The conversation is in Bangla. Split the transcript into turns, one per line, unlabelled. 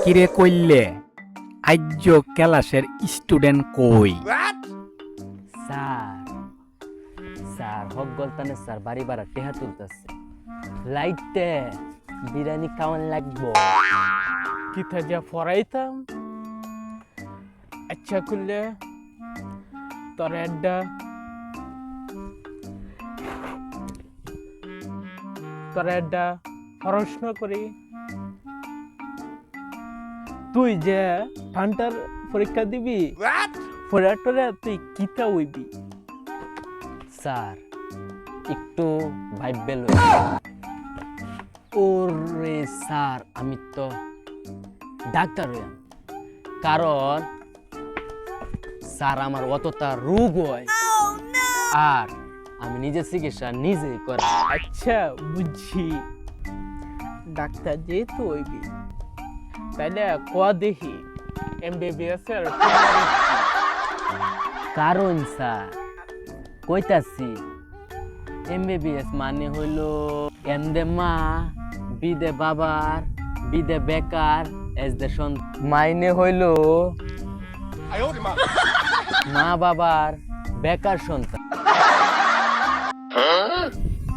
কিরে কইলে আজ্য ক্লাসের স্টুডেন্ট কই?
স্যার স্যার হক গলতানে স্যার বাড়ি বাড়া টেহা তুলতেছে লাইটে বিরিয়ানি খাওয়ান লাগবো
কিতা যা ফরাইতাম আচ্ছা করলে তোর একটা প্রশ্ন করি, তুই যে ঠান্ডার পরীক্ষা দিবি পড়াটরে তুই কিতা হইবি?
স্যার একটু ভাইবে লই। ওরে স্যার আমি তো ডাক্তার হইয়াম, কারণ স্যার আমার অতটা রোগ হয় আর আমি নিজে চিকিৎসা নিজেই করি।
আচ্ছা বুঝছি, ডাক্তার যেহেতু হইবি তাহলে কোয়া দেখি এমবিবিএস এর
কারণ স্যার কইতাছি এমবিবিএস মানে হইলো এন্দে মা বিদে বাবার বিদে বেকার এস দে মাইনে হইলো মা বাবার বেকার সন্তান।